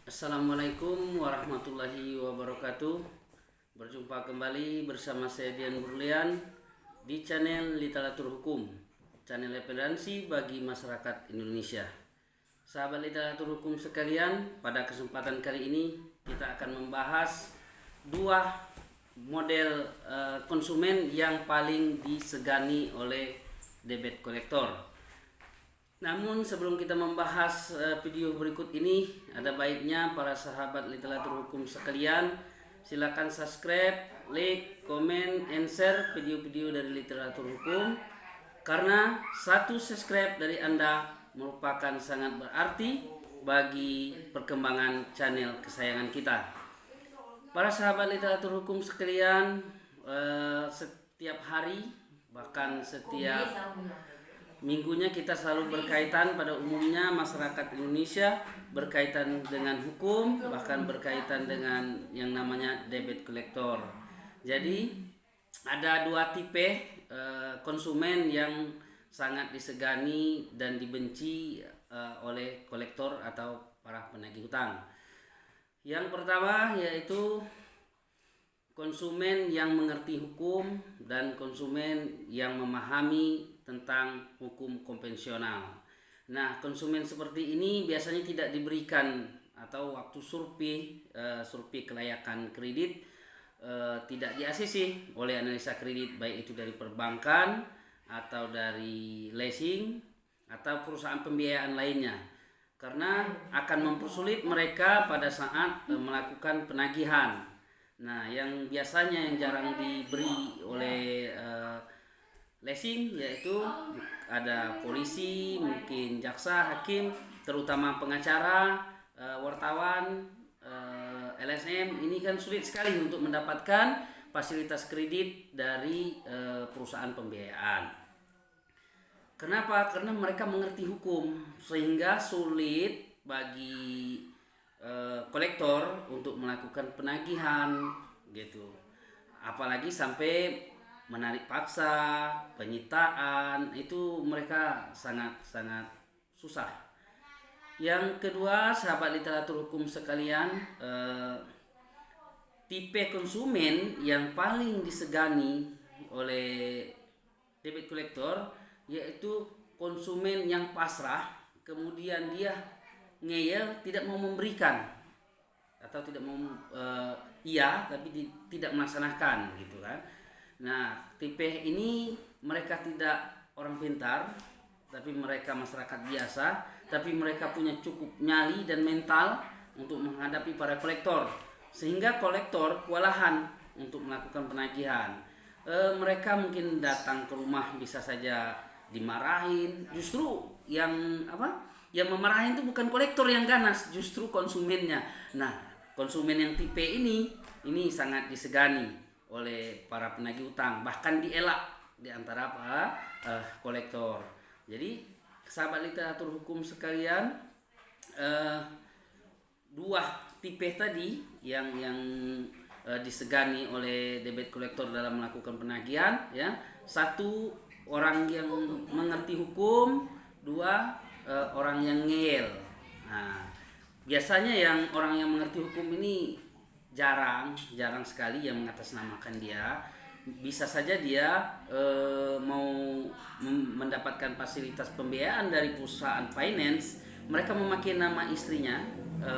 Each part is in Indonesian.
Assalamualaikum warahmatullahi wabarakatuh. Berjumpa kembali bersama saya Dian Burlian di channel Literatur Hukum, channel referensi bagi masyarakat Indonesia. Sahabat literatur hukum sekalian, pada kesempatan kali ini kita akan membahas dua model konsumen yang paling disegani oleh debt collector. Namun sebelum kita membahas video berikut ini, ada baiknya para sahabat literatur hukum sekalian silakan subscribe, like, comment, and share video-video dari literatur hukum, karena satu subscribe dari Anda merupakan sangat berarti bagi perkembangan channel kesayangan kita. Para sahabat literatur hukum sekalian, setiap hari bahkan setiap minggunya kita selalu berkaitan, pada umumnya masyarakat Indonesia berkaitan dengan hukum, bahkan berkaitan dengan yang namanya debt collector. Jadi ada dua tipe konsumen yang sangat disegani dan dibenci oleh kolektor atau para penagih hutang. Yang pertama yaitu konsumen yang mengerti hukum dan konsumen yang memahami tentang hukum konvensional. Nah, konsumen seperti ini biasanya tidak diberikan atau waktu survei kelayakan kredit tidak di-ACC oleh analisa kredit, baik itu dari perbankan atau dari leasing atau perusahaan pembiayaan lainnya, karena akan mempersulit mereka pada saat melakukan penagihan. Nah, yang biasanya yang jarang diberi oleh leasing yaitu ada polisi, mungkin jaksa, hakim, terutama pengacara, wartawan, LSM. Ini kan sulit sekali untuk mendapatkan fasilitas kredit dari perusahaan pembiayaan. Kenapa? Karena mereka mengerti hukum, sehingga sulit bagi kolektor untuk melakukan penagihan gitu. Apalagi sampai menarik paksa, penyitaan, itu mereka sangat susah. Yang kedua, sahabat literatur hukum sekalian, tipe konsumen yang paling disegani oleh debt collector yaitu konsumen yang pasrah, kemudian dia ngeyel, tidak mau memberikan atau tidak mau tapi tidak melaksanakan gitu kan. Nah, tipe ini mereka tidak orang pintar, tapi mereka masyarakat biasa, tapi mereka punya cukup nyali dan mental untuk menghadapi para kolektor, sehingga kolektor kewalahan untuk melakukan penagihan. Mereka mungkin datang ke rumah bisa saja dimarahin. Justru yang memarahin itu bukan kolektor yang ganas, justru konsumennya. Nah, konsumen yang tipe ini sangat disegani oleh para penagih utang, bahkan dielak di antara para kolektor. Jadi sahabat literatur hukum sekalian, dua tipe tadi yang disegani oleh debt collector dalam melakukan penagihan, ya. Satu, orang yang mengerti hukum. Dua, orang yang ngeyel. Nah, biasanya yang orang yang mengerti hukum ini jarang sekali yang mengatasnamakan dia. Bisa saja dia mau mendapatkan fasilitas pembiayaan dari perusahaan finance, mereka memakai nama istrinya,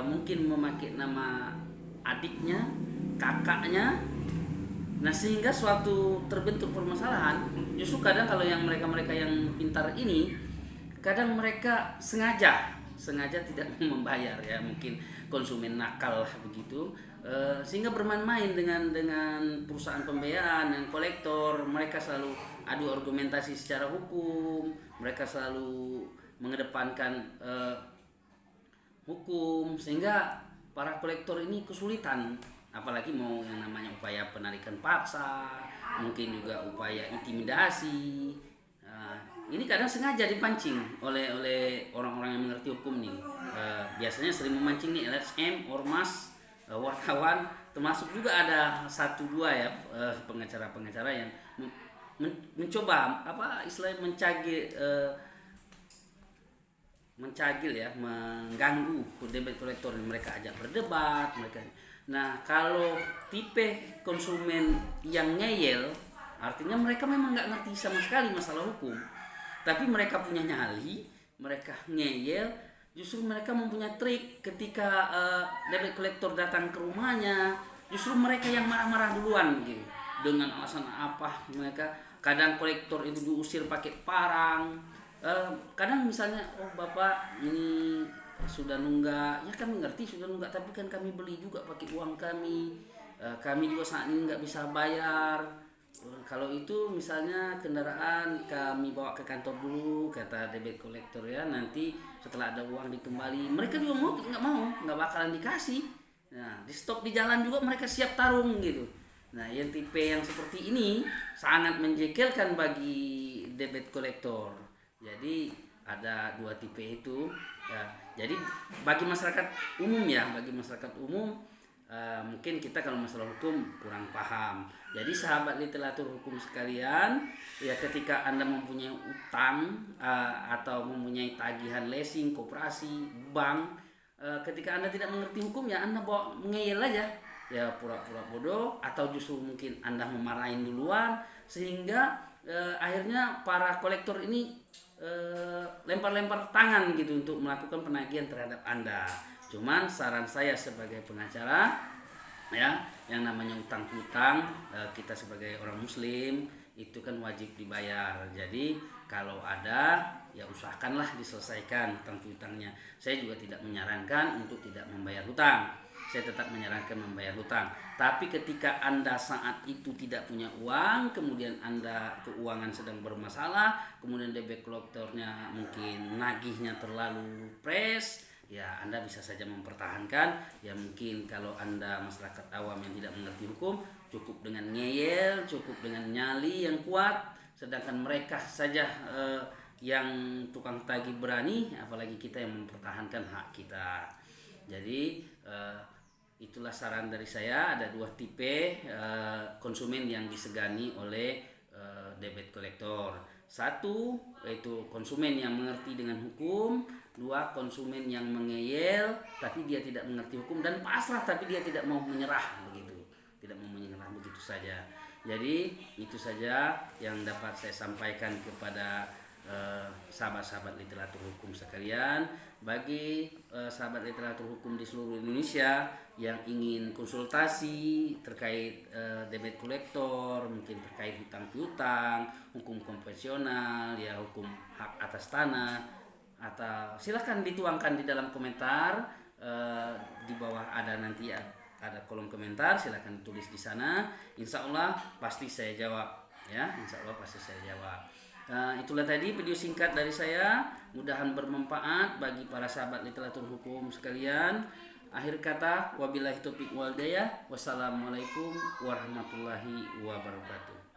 mungkin memakai nama adiknya, kakaknya. Nah, sehingga suatu terbentuk permasalahan. Justru kadang kalau yang mereka yang pintar ini, kadang mereka sengaja tidak membayar, ya, mungkin konsumen nakal lah begitu, sehingga bermain-main dengan perusahaan pembiayaan yang kolektor. Mereka selalu adu argumentasi secara hukum, mereka selalu mengedepankan hukum, sehingga para kolektor ini kesulitan, apalagi mau yang namanya upaya penarikan paksa, mungkin juga upaya intimidasi. Ini kadang sengaja dipancing oleh orang-orang yang mengerti hukum nih. Biasanya sering memancing nih LSM, ormas, wartawan, termasuk juga ada satu dua ya pengacara-pengacara yang mencoba istilahnya mencagil ya, mengganggu debt collector, mereka ajak berdebat mereka. Nah, kalau tipe konsumen yang ngeyel, artinya mereka memang nggak ngerti sama sekali masalah hukum, tapi mereka punya nyali, mereka ngeyel. Justru mereka mempunyai trik ketika debt collector datang ke rumahnya, justru mereka yang marah-marah duluan gitu. Dengan alasan apa mereka, kadang kolektor itu diusir pakai parang. Kadang misalnya, oh bapak ini sudah nunggak, ya kami ngerti sudah nunggak, tapi kan kami beli juga pakai uang kami, kami juga saat ini nggak bisa bayar. Kalau itu misalnya kendaraan kami bawa ke kantor dulu, kata debt collector ya, nanti setelah ada uang dikembali. Mereka juga nggak bakalan dikasih. Nah, di stop di jalan juga mereka siap tarung gitu. Nah, yang tipe yang seperti ini sangat menjekelkan bagi debt collector. Jadi ada dua tipe itu ya. Jadi bagi masyarakat umum ya, mungkin kita kalau masalah hukum kurang paham. Jadi sahabat literatur hukum sekalian, ya ketika Anda mempunyai utang atau mempunyai tagihan leasing, koperasi, bank, ketika Anda tidak mengerti hukum ya Anda bawa ngeyel aja. Ya pura-pura bodoh, atau justru mungkin Anda memarahin duluan, sehingga akhirnya para kolektor ini lempar-lempar tangan gitu untuk melakukan penagihan terhadap Anda. Cuman saran saya sebagai pengacara ya, yang namanya utang piutang, kita sebagai orang muslim itu kan wajib dibayar. Jadi kalau ada ya usahakanlah diselesaikan utang piutangnya. Saya juga tidak menyarankan untuk tidak membayar hutang. Saya tetap menyarankan membayar hutang. Tapi ketika Anda saat itu tidak punya uang, kemudian Anda keuangan sedang bermasalah, kemudian debt collectornya mungkin nagihnya terlalu pres, ya Anda bisa saja mempertahankan. Ya mungkin kalau Anda masyarakat awam yang tidak mengerti hukum, cukup dengan ngeyel, cukup dengan nyali yang kuat. Sedangkan mereka saja yang tukang tagih berani, apalagi kita yang mempertahankan hak kita. Jadi itulah saran dari saya. Ada dua tipe konsumen yang disegani oleh debt collector. Satu, yaitu konsumen yang mengerti dengan hukum. Dua, konsumen yang mengeyel tapi dia tidak mengerti hukum, dan pasrah tapi dia tidak mau menyerah begitu. Tidak mau menyerah begitu saja. Jadi itu saja yang dapat saya sampaikan kepada sahabat-sahabat literatur hukum sekalian. Bagi sahabat literatur hukum di seluruh Indonesia yang ingin konsultasi terkait debt collector, mungkin terkait hutang piutang, hukum konvensional, ya hukum hak atas tanah, atau silakan dituangkan di dalam komentar. Di bawah ada nanti ada kolom komentar, silakan tulis di sana. Insya Allah pasti saya jawab ya, insya Allah pasti saya jawab. Itulah tadi video singkat dari saya, mudahan bermanfaat bagi para sahabat literatur hukum sekalian. Akhir kata, wabillahi taufiq wal hidayah. Wassalamualaikum warahmatullahi wabarakatuh.